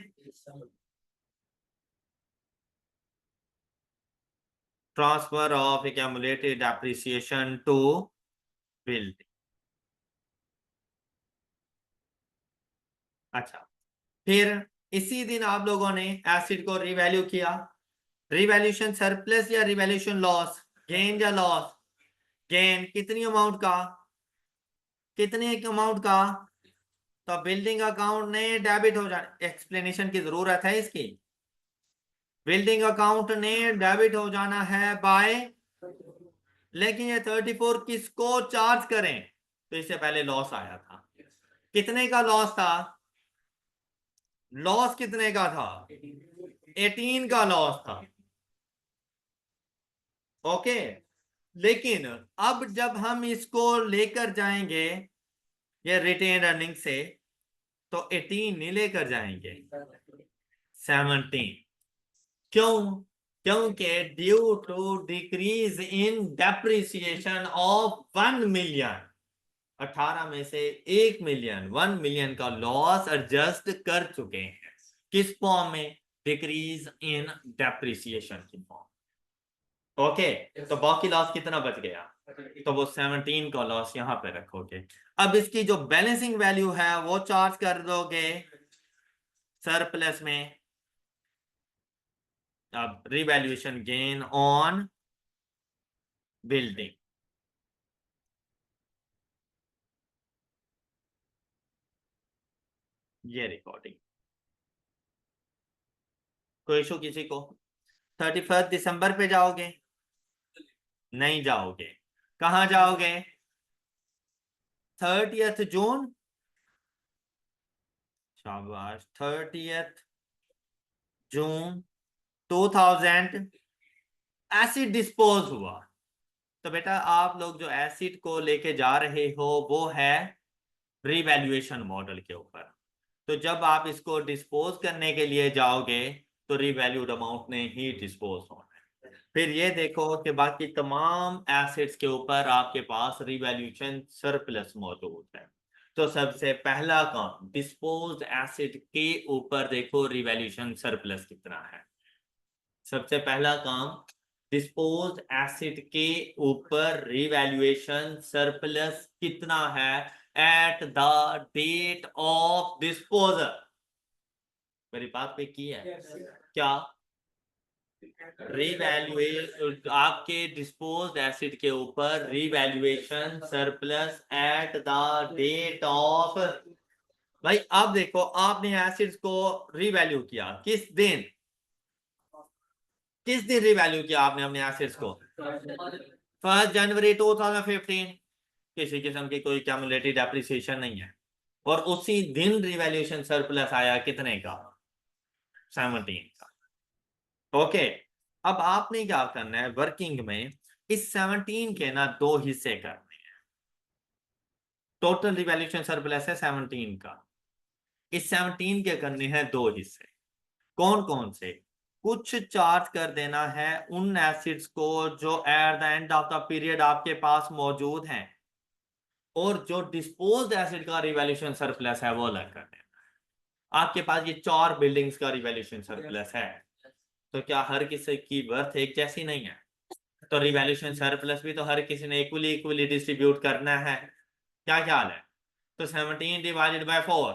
transfer of accumulated depreciation to building. अच्छा, फिर इसी दिन आप लोगों ने एसिड को रिवैल्यू किया, रिवैल्यूएशन सरप्लस या रिवैल्यूएशन लॉस, गेन या लॉस, गेन कितनी अमाउंट का, कितने अमाउंट का, तो बिल्डिंग अकाउंट ने डेबिट हो जाना, एक्सप्लेनेशन की जरूरत है इसकी, बिल्डिंग अकाउंट ने डेबिट हो जाना है बाय, लेकिन ये 34 किसको चार्ज करें, तो इससे पहले लॉस आया था, कितने का लॉस था, लॉस कितने का था, 18 का लॉस था। ओके, लेकिन अब जब हम इसको लेकर जाएंगे ये रिटेन अर्निंग से, तो 18 नहीं लेकर जाएंगे, 17। क्यों, क्योंकि due to decrease in depreciation of 1 million, 18 में से 1 मिलियन, 1 मिलियन का लॉस एडजस्ट कर चुके हैं, किस फॉर्म में, डिक्रीज इन डेप्रिसिएशन की फॉर्म। ओके, तो बाकी लॉस कितना बच गया, तो वो 17 का लॉस यहां पे रखोगे। अब इसकी जो बैलेंसिंग वैल्यू है वो चार्ज कर दोगे सरप्लस में, अब रिवैल्यूएशन गेन ऑन बिल्डिंग। ये रिकॉर्डिंग, कोई इशू किसी को? 31 दिसंबर पे जाओगे? नहीं जाओगे। कहाँ जाओगे? 30 जून। शाबाश, 30 जून 2000 एसिड डिस्पोज हुआ। तो बेटा आप लोग जो एसिड को लेके जा रहे हो वो है रिवैल्यूएशन मॉडल के ऊपर। तो जब आप इसको डिस्पोज करने के लिए जाओगे तो रिवैल्यूड अमाउंट ने ही डिस्पोज होना है। फिर ये देखो कि बाकी तमाम एसिड्स के ऊपर आपके पास रिवैल्यूएशन सरप्लस मौजूद है। तो सबसे पहला काम डिस्पोज्ड एसिड के ऊपर देखो रिवैल्यूएशन सरप्लस कितना है। सबसे पहला काम डिस्पोज्ड एसिड के ऊपर रिवैल्यूएशन सरप्लस कितना है at the date of disposal. मेरी बात पे की है क्या? रिवैल्यूएशन आपके डिस्पोज्ड एसिड के ऊपर revaluation surplus at the date of. भाई अब देखो आपने एसिड्स को रिवैल्यू किया किस दिन? किस दिन रिवैल्यू किया आपने अपने एसिड्स को? 1 जनवरी 2015। किसी किस्म की कोई क्यूमुलेटिव डेप्रिसिएशन नहीं है। और उसी दिन रिवैल्यूएशन सरप्लस आया कितने का? 17 का। ओके, अब आपने क्या करना है वर्किंग में, इस 17 के ना दो हिस्से करने हैं। टोटल रिवैल्यूएशन सरप्लस है 17 का, इस 17 के करने हैं दो हिस्से। कौन कौन से? कुछ चार्ज कर देना है उन एसिड्स को जो eight the end of the period आपके पास मौजूद हैं, और जो डिस्पोज्ड एसिड का रिवैल्यूएशन सरप्लस है वो अलग कर देना है। आपके पास ये 4 बिल्डिंग्स का रिवैल्यूएशन सरप्लस है, तो क्या हर किसी की बर्थ एक जैसी नहीं है? तो रिवैल्यूएशन सरप्लस भी तो हर किसी ने इक्वली इक्वली डिस्ट्रीब्यूट करना है। क्या ख्याल है? तो 17 डिवाइडेड बाय 4,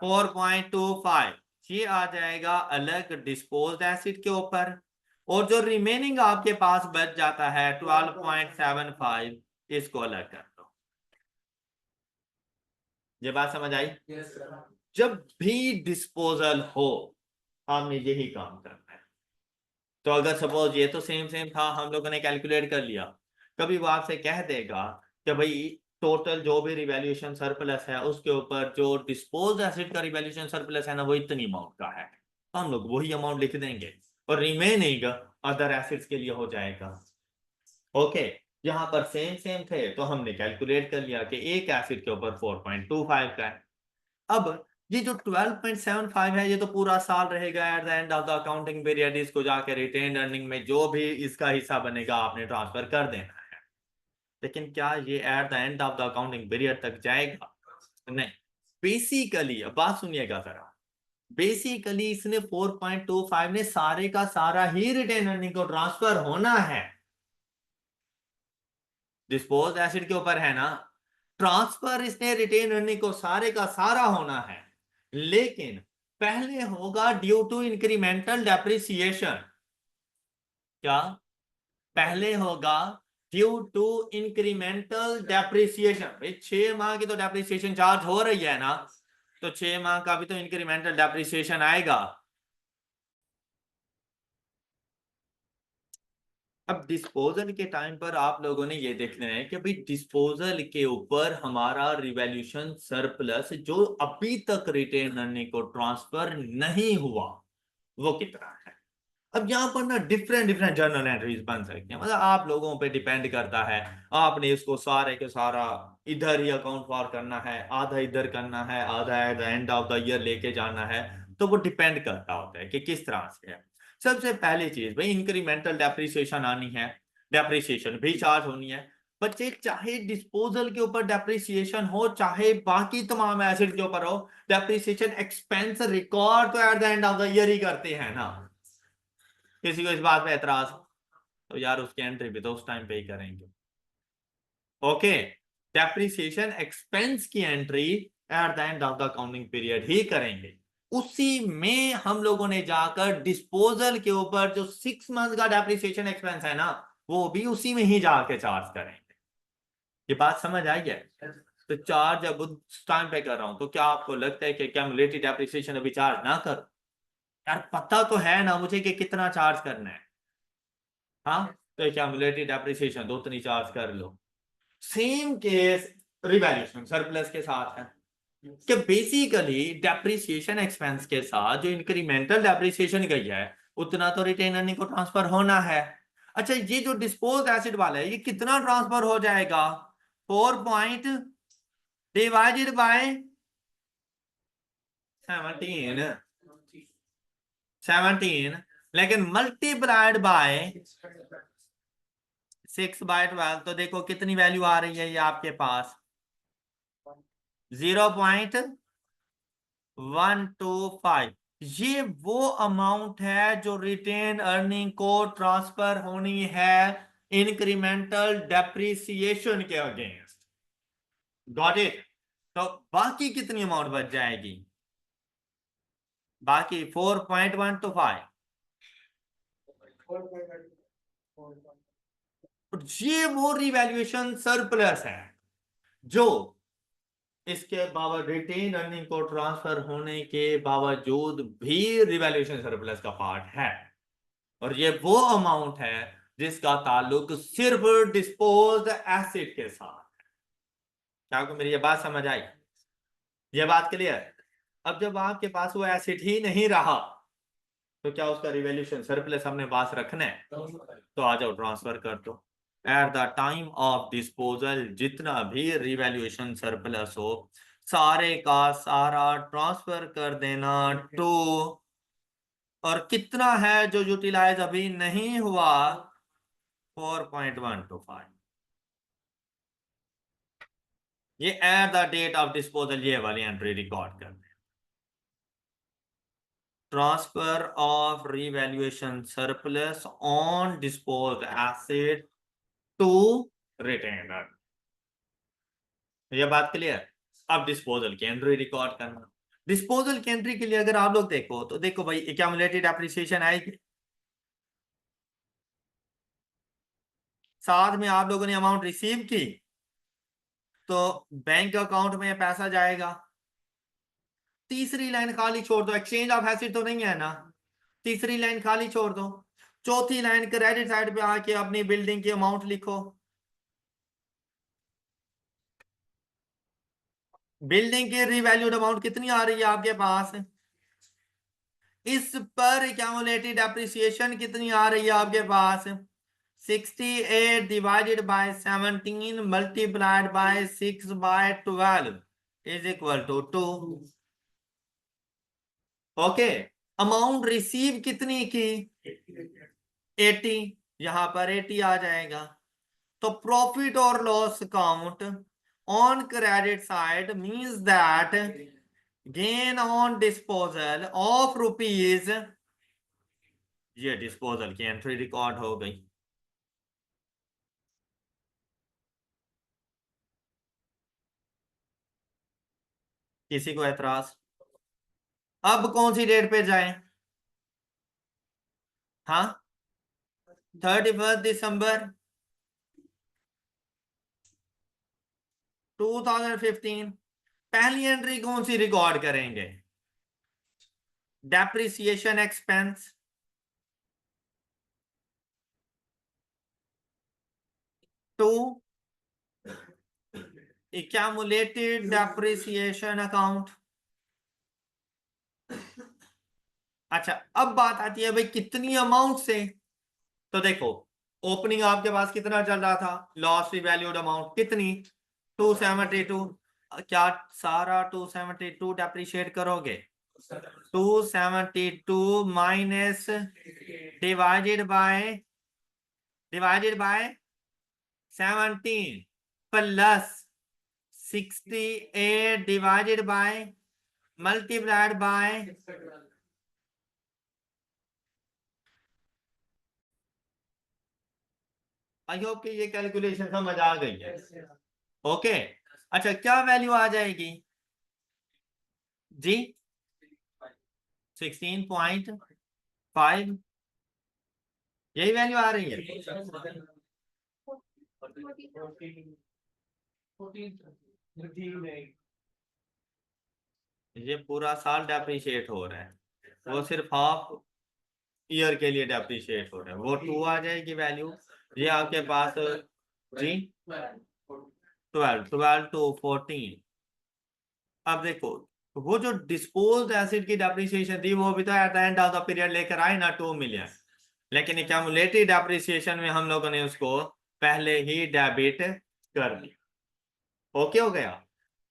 4.25, ये आ जाएगा अलग डिस्पोज्ड एसिड के ऊपर। और जो रिमेनिंग आपके पास बच जाता है 12.75, इसको अलग कर दो। ये बात समझ आई? जब भी डिस्पोजल हो हमने यही काम करना है। तो अगर सपोज ये तो सेम सेम था, हम लोगों ने कैलकुलेट कर लिया, कभी वो आपसे कह देगा कि भाई टोटल जो भी रिवैल्यूएशन सरप्लस है उसके ऊपर जो डिस्पोज एसिड का रिवैल्यूएशन सरप्लस है ना वो इतनी अमाउंट का है, तो हम लोग वही अमाउंट लिख देंगे और रिमेनिंग अदर एसिड्स के लिए हो जाएगा। ओके, यहाँ पर सेम सेम थे तो हमने कैलकुलेट कर लिया कि एक एसिड के ऊपर 4.25 का है। अब ये जो 12.75 है ये तो पूरा साल रहेगा eight the end of the accounting period. इसको जाके रिटेन अर्निंग में जो भी इसका हिस्सा बनेगा आपने ट्रांसफर कर देना है। लेकिन क्या ये at the end of the accounting period तक जाएगा? नहीं। बेसिकली अब बात सुनिएगा जरा, बेसिकली इसने 4.25 ने सारे का सारा ही रिटेन अर्निंग को ट्रांसफर होना है। डिस्पोज एसिड के ऊपर है ना, ट्रांसफर इसने रिटेन अर्निंग को सारे का सारा होना है, लेकिन पहले होगा ड्यू टू इंक्रीमेंटल डेप्रिसिएशन। क्या? पहले होगा ड्यू टू इंक्रीमेंटल डेप्रिसिएशन। भाई 6 माह की तो डेप्रिसिएशन चार्ज हो रही है ना, तो 6 माह का भी तो इंक्रीमेंटल डेप्रिसिएशन आएगा। अब डिस्पोजल के टाइम पर आप लोगों ने ये देखना है कि भाई डिस्पोजल के ऊपर हमारा रिवैल्यूएशन सरप्लस जो अभी तक रिटेन अर्निंग को ट्रांसफर नहीं हुआ वो कितना है। अब यहाँ पर ना डिफरेंट डिफरेंट जर्नल एंट्रीज बन सकती हैं, मतलब आप लोगों पे डिपेंड करता है। आपने इसको सारे के सारा इधर ही अकाउंट फॉर करना है, आधा इधर करना है, आधा eight the end of the year लेके जाना है, तो वो डिपेंड करता होता है कि किस तरह से है। सबसे पहली चीज भाई इंक्रीमेंटल डेप्रिसिएशन आनी है, डेप्रिसिएशन भी चार्ज होनी है। बच्चे चाहे डिस्पोजल के ऊपर डेप्रिसिएशन हो चाहे बाकी तमाम एसिड के ऊपर हो, डेप्रिसिएशन एक्सपेंस रिकॉर्ड तो at the end of the year ही करते हैं ना। किसी को इस बात पे एतराज? तो यार उसकी एंट्री भी तो उस टाइम पे ही करेंगे। ओके, डेप्रिसिएशन एक्सपेंस की entry at the end of the accounting period ही करेंगे। उसी में हम लोगों ने जाकर डिस्पोजल के ऊपर जो 6 मंथ का डेप्रिसिएशन एक्सपेंस है ना वो भी उसी में ही जाके चार्ज करेंगे। ये बात समझ आई है? तो चार्ज जब उस टाइम पे कर रहा हूं तो क्या आपको लगता है कि क्यूमुलेटिव डेप्रिसिएशन अभी चार्ज ना करो? यार पता तो है ना मुझे कि कितना चार्ज करना है। हाँ, तो क्यूमुलेटिव डेप्रिसिएशन तो उतनी चार्ज कर लो। सेम केस रिवैल्यूएशन सरप्लस के साथ है कि बेसिकली डेप्रिसिएशन एक्सपेंस के साथ जो इंक्रीमेंटल डेप्रिसिएशन गई है उतना तो रिटेन अर्निंग को ट्रांसफर होना है। अच्छा, ये जो डिस्पोज एसिड वाला है ये कितना ट्रांसफर हो जाएगा? 4 पॉइंट डिवाइडेड बाय 17 लेकिन मल्टीप्लाइड बाय 6/12, तो देखो कितनी वैल्यू आ रही है ये आपके पास 0.125। ये वो अमाउंट है जो रिटेन अर्निंग को ट्रांसफर होनी है इंक्रीमेंटल डेप्रिसिएशन के अगेंस्ट। Got it? तो बाकी कितनी अमाउंट बच जाएगी? बाकी 4.125। ये वो रिवैल्यूएशन सरप्लस है जो इसके बावजूद रिटेन अर्निंग को ट्रांसफर होने के बावजूद भी रिवैल्यूएशन सरप्लस का पार्ट है। और ये वो अमाउंट है जिसका ताल्लुक सिर्फ डिस्पोज्ड एसिड के साथ है। क्या आपको मेरी ये बात समझ आई? ये बात क्लियर? अब जब आपके पास वो एसिड ही नहीं रहा तो क्या उसका रिवैल्यूएशन सरप्लस हमने पास रखना है? तो आ जाओ ट्रांसफर कर दो। At the time of disposal जितना भी रिवैल्यूएशन सरप्लस हो सारे का सारा ट्रांसफर कर देना टू, और कितना है जो यूटिलाइज अभी नहीं हुआ? 4.125। ये at the date of disposal ये वाली एंट्री रिकॉर्ड कर दे। Transfer of revaluation surplus on disposed asset to retainer. ये बात क्लियर? अब डिस्पोजल की एंट्री रिकॉर्ड करना। डिस्पोजल की एंट्री के लिए अगर आप लोग देखो तो देखो भाई एक्यूमुलेटेड एप्रिसिएशन आएगी, साथ में आप लोगों ने अमाउंट रिसीव की तो बैंक अकाउंट में पैसा जाएगा। तीसरी लाइन खाली छोड़ दो, एक्सचेंज ऑफ एसेट तो नहीं है ना, तीसरी लाइन खाली छोड़ दो। चौथी लाइन क्रेडिट साइड पे आके अपनी बिल्डिंग की अमाउंट लिखो। बिल्डिंग की रिवैल्यूड अमाउंट कितनी आ रही है आपके पास? इस पर एक्यूमुलेटेड एप्रिसिएशन कितनी आ रही है आपके पास? 68 divided by 17 multiplied by 6/12 is equal to 2। Okay, amount receive कितनी की? 80, यहां पर 80 आ जाएगा। तो प्रॉफिट और loss account on credit side means that gain on disposal of rupees, ये डिस्पोजल की एंट्री रिकॉर्ड हो गई। किसी को एतराज? अब कौन सी डेट पे जाएं? हाँ, 31 दिसंबर 2015। पहली एंट्री कौन सी रिकॉर्ड करेंगे? Depreciation expense to accumulated depreciation account. अच्छा, अब बात आती है भाई कितनी अमाउंट से? तो देखो ओपनिंग आपके पास कितना चल रहा था, लॉस वैल्यूड अमाउंट कितनी? 272। क्या सारा 272 डेप्रिशिएट करोगे? 272 minus divided by 17 plus 68 divided bye multiplied by, I hope कि ये कैलकुलेशन समझ आ गई है। ओके, अच्छा क्या वैल्यू आ जाएगी जी? 16.5 यही वैल्यू आ रही है। ये पूरा साल डेप्रिशिएट हो रहा है, वो सिर्फ हाफ ईयर के लिए डेप्रिशिएट हो रहा है, वो 2 आ जाएगी वैल्यू। ये आपके पास जी 12 टू 14। अब देखो, वो जो डिस्पोज्ड एसिड की डेप्रिसिएशन थी वो भी तो at the end of the period लेकर आए ना 2 मिलियन, लेकिन एक्यूमुलेटेड डेप्रिसिएशन में हम लोगों ने उसको पहले ही डेबिट कर दिया। ओके हो गया।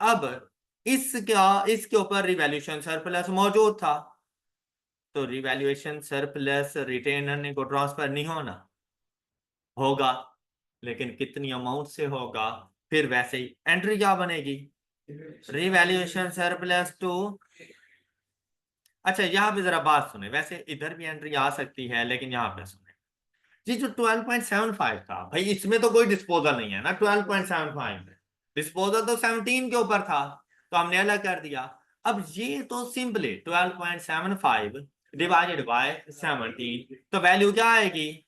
अब इसके ऊपर रिवैल्यूएशन सरप्लस मौजूद था, तो रिवैल्यूएशन सरप्लस रिटेन अर्निंग को ट्रांसफर नहीं होगा, लेकिन कितनी अमाउंट से होगा, फिर वैसे ही एंट्री क्या बनेगी, रिवैल्यूएशन सरप्लस टू। अच्छा यहाँ पे जरा बात सुने, वैसे इधर भी एंट्री आ सकती है, लेकिन यहाँ पे सुने जी, जो 12.75 था भाई, इसमें तो कोई डिस्पोजल नहीं है ना 12.75 में, डिस्पोजल तो 17 के ऊपर था, तो हमने अलग कर दिया। अब ये तो सिंपली 12.75 डिवाइडेड बाय 17, तो वैल्यू क्या आएगी,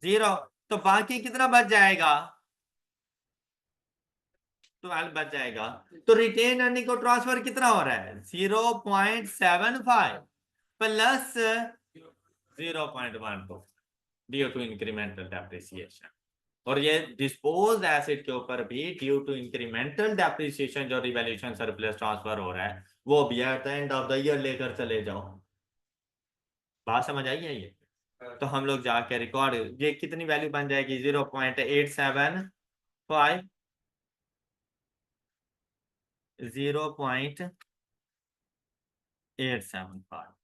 0। तो बाकी कितना बच जाएगा, 12 बच जाएगा। तो रिटेन अर्निंग को ट्रांसफर कितना हो रहा है, 0.75 plus 0.12 due to incremental depreciation. और ये डिस्पोज एसिड के ऊपर भी ड्यू टू इंक्रीमेंटल डेप्रिसिएशन जो रिवैल्यूएशन सरप्लस ट्रांसफर हो रहा है, वो भी at the end of the year लेकर चले जाओ। बात समझ आई है ये? तो हम लोग जाके रिकॉर्ड, ये कितनी वैल्यू बन जाएगी, 0.875 0.875।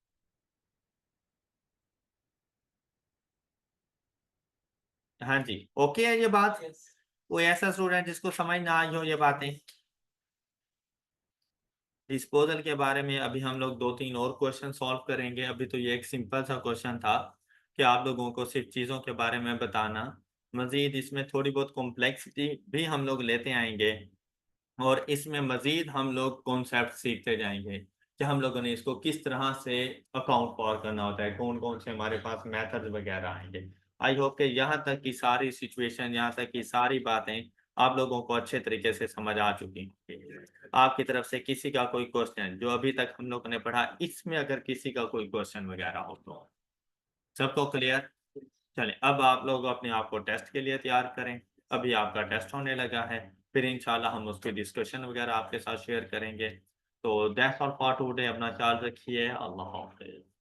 हाँ जी, ओके है ये बात। कोई ऐसा स्टूडेंट जिसको समझ ना आई हो ये बातें? डिस्पोजल के बारे में अभी हम लोग 2-3 और क्वेश्चन सॉल्व करेंगे। अभी तो ये एक सिंपल सा क्वेश्चन था कि आप लोगों को सिर्फ चीज़ों के बारे में बताना, मजीद इसमें थोड़ी बहुत कॉम्प्लेक्सिटी भी हम लोग लेते आएंगे, और इसमें मजीद हम लोग कॉन्सेप्ट सीखते जाएंगे कि हम लोगों ने इसको किस तरह से अकाउंट फॉर करना होता है, कौन कौन से हमारे पास मेथड्स वगैरह आएंगे। आई होप कि यहाँ तक की सारी सिचुएशन, यहाँ तक की सारी बातें आप लोगों को अच्छे तरीके से समझ आ चुकी होंगी। आपकी तरफ से किसी का कोई क्वेश्चन जो अभी तक हम लोगों ने पढ़ा, इसमें अगर किसी का कोई क्वेश्चन वगैरह हो तो सबको क्लियर? चलें, अब आप लोग अपने आप को टेस्ट के लिए तैयार करें। अभी आपका टेस्ट होने लगा है, फिर इंशाल्लाह हम उसकी डिस्कशन वगैरह आपके साथ शेयर करेंगे। तो दैट्स ऑल फॉर टुडे। अपना ख्याल रखिए। अल्लाह हाफ़िज़।